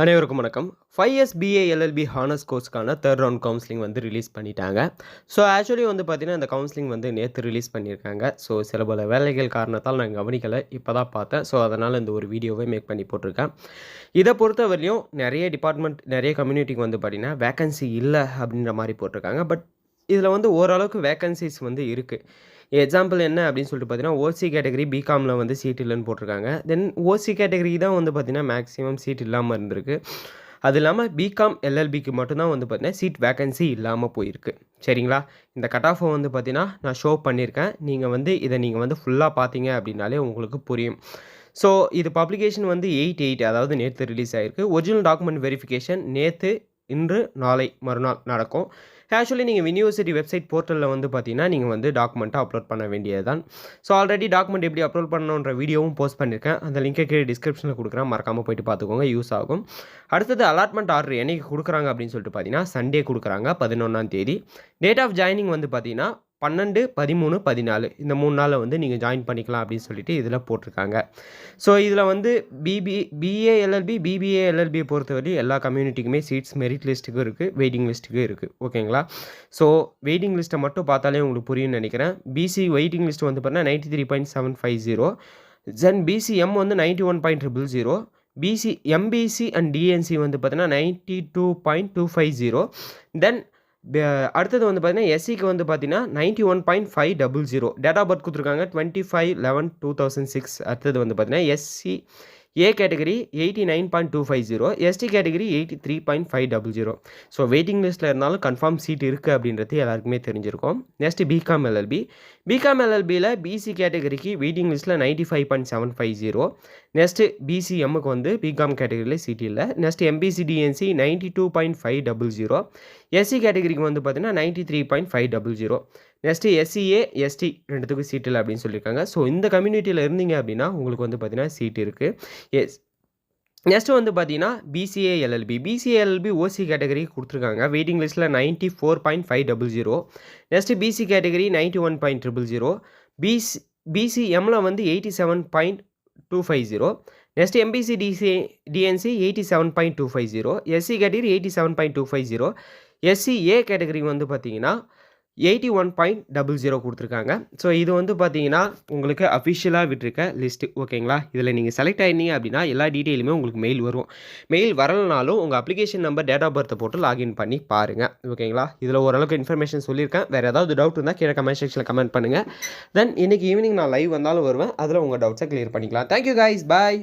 அனைவருக்கும் வணக்கம். 5 years BA LLB honours கோர்ஸ்க்கான 3rd ரவுண்ட் கவுன்சிலிங் வந்து ரிலீஸ் பண்ணிட்டாங்க. ஸோ ஆக்சுவலி வந்து பார்த்தீங்கன்னா, இந்த கவுன்சிலிங் வந்து நேத்து ரிலீஸ் பண்ணியிருக்காங்க. ஸோ சில பல வேலைகள் காரணத்தால் நான் கவனிக்கல. இப்போ தான் பார்த்தேன். ஸோ அதனால் இந்த ஒரு வீடியோவை மேக் பண்ணி போட்டிருக்கேன். இதை பொறுத்தவரையும் நிறைய டிபார்ட்மெண்ட், நிறைய கம்யூனிட்டிக்கு வந்து பார்த்தீங்கன்னா, வேக்கன்சி இல்லை அப்படின்ற மாதிரி போட்டிருக்காங்க. பட் இதில் வந்து ஓரளவுக்கு வேக்கன்சிஸ் வந்து இருக்குது. எக்ஸாம்பிள் என்ன அப்படின்னு சொல்லிட்டு பார்த்தீங்கன்னா, ஓசி கேட்டகரி பிகாமில் வந்து சீட் இல்லைன்னு போட்டிருக்காங்க. தென் ஓசி கேட்டகரி தான் வந்து பார்த்தீங்கன்னா மேக்ஸிமம் சீட் இல்லாமல் இருந்திருக்கு. அது இல்லாமல் பிகாம் எல்எல்பிக்கு மட்டும்தான் வந்து பார்த்தீங்கன்னா சீட் வேக்கன்சி இல்லாமல் போயிருக்கு. சரிங்களா? இந்த கட் ஆஃபை வந்து பார்த்தீங்கன்னா நான் ஷோ பண்ணியிருக்கேன். நீங்கள் வந்து இதை நீங்கள் வந்து ஃபுல்லாக பார்த்தீங்க அப்படின்னாலே உங்களுக்கு புரியும். ஸோ இது பப்ளிகேஷன் வந்து 8/8 அதாவது நேற்று ரிலீஸ் ஆகிருக்கு. ஒரிஜினல் டாக்குமெண்ட் வெரிஃபிகேஷன் நேற்று, இன்று, நாளை மறுநாள் நடக்கும். ஆக்சுவலி நீங்கள் யூனிவர்சிட்டி வெப்சைட் போர்ட்டலில் வந்து பார்த்தீங்கன்னா, நீங்கள் வந்து டாக்குமெண்ட்டை அப்லோட் பண்ண வேண்டியது தான். ஸோ ஆல்ரெடி டாக்குமெண்ட் எப்படி அப்லோட் பண்ணணுன்ற வீடியோவும் போஸ்ட் பண்ணியிருக்கேன். அந்த லிங்கை கீழே டிஸ்கிரிப்ஷனில் கொடுக்குறேன். மறக்காமல் போய்ட்டு பார்த்துக்கோங்க, யூஸ் ஆகும். அடுத்தது அலாட்மெண்ட் ஆர்டர் என்னைக்கு கொடுக்குறாங்க அப்படின்னு சொல்லிட்டு பார்த்தீங்கன்னா, சண்டே கொடுக்குறாங்க 11ஆம் தேதி. டேட் ஆஃப் ஜாயினிங் வந்து பார்த்தீங்கன்னா 12, 13, 14 இந்த 3 நாளில் வந்து நீங்கள் ஜாயின் பண்ணிக்கலாம் அப்படின்னு சொல்லிட்டு இதில் போட்டிருக்காங்க. ஸோ இதில் வந்து பிஏ எல்எல்பி, பிபிஏ எல்எல்பியை பொறுத்தவரை எல்லா கம்யூனிட்டிக்குமே சீட்ஸ் மெரிட் லிஸ்ட்டுக்கும் இருக்குது, வெயிட்டிங் லிஸ்ட்டுக்கும் இருக்குது. ஓகேங்களா? ஸோ வெயிட்டிங் லிஸ்ட்டை மட்டும் பார்த்தாலே உங்களுக்கு புரியும்னு நினைக்கிறேன். பிசி வெயிட்டிங் லிஸ்ட் வந்து பார்த்தீங்கன்னா 93.750, தென் பிசிஎம் வந்து 91.000, எம்பிசி அண்ட் டிஎன்சி வந்து பார்த்தீங்கன்னா 92.250, தென் அடுத்தது வந்து பார்த்தீங்கன்னா எஸ்சிக்கு வந்து பார்த்தீங்கன்னா 91.500. டேட் ஆஃப் பர்த் கொடுத்துருக்காங்க 25/11/2006. அடுத்தது வந்து பார்த்தீங்கன்னா SC A category 89.250, ST category 83.500. So waiting லிஸ்ட்டில் இருந்தாலும் கன்ஃபார்ம் சீட் இருக்குது அப்படின்றது எல்லாருக்குமே தெரிஞ்சிருக்கும். நெக்ஸ்ட் பிகாம் எல்எல்பியில் பிசி கேட்டகரிக்கு வெயிட்டிங் லிஸ்ட்டில் 95.750. நெக்ஸ்ட்டு பிசிஎம்முக்கு வந்து பிகாம் கேட்டகரியில் சீட் இல்லை. நெக்ஸ்ட் எம்பிசி டிஎன்சி 92.500, எஸ்சி கேட்டகரிக்கு வந்து பார்த்தீங்கன்னா 93.500. நெக்ஸ்ட்டு எஸ்சிஏ எஸ்டி ரெண்டுத்துக்கும் சீட் இல்லை அப்படின்னு சொல்லியிருக்காங்க. ஸோ இந்த கம்யூனிட்டியில் இருந்தீங்க அப்படின்னா உங்களுக்கு வந்து பார்த்தீங்கன்னா சீட் இருக்குது. நெக்ஸ்ட் வந்து பார்த்தீங்கன்னா பிசிஏ எல்எல்பி ஓசி கேட்டகரி கொடுத்துருக்காங்க. வெயிட்டிங் லிஸ்ட்டில் 94.500. நெக்ஸ்ட்டு பிசி கேட்டகரி 91.000, பிசிஎம்மில் வந்து 87.250. Next MBC DNC 87.250, SC category 87.250, SCA category வந்து பார்த்தீங்கன்னா 81.00 கொடுத்துருக்காங்க. ஸோ இது வந்து பார்த்தீங்கன்னா உங்களுக்கு அஃபிஷியலாக விட்டுருக்க லிஸ்ட்டு. ஓகேங்களா? இதில் நீங்கள் செலக்ட் ஆகிருந்தீங்க அப்படின்னா எல்லா டீட்டெயிலுமே உங்களுக்கு மெயில் வரும். மெயில் வரலனாலும் உங்கள் அப்ளிகேஷன் நம்பர், டேட் ஆஃப் பர்த்தை போட்டு லாகின் பண்ணி பாருங்கள். ஓகேங்களா? இதில் ஓரளவுக்கு இன்ஃபர்மேஷன் சொல்லியிருக்கேன். வேறு ஏதாவது டவுட் இருந்தால் கீழே கமெண்ட் செக்ஷனில் கமெண்ட் பண்ணுங்கள். தென் இன்றைக்கி ஈவினிங் நான் லைவ் வந்தாலும் வருவேன். அதில் உங்கள் டவுட்ஸை கிளியர் பண்ணிக்கலாம். தேங்க்யூ கைஸ், பாய்.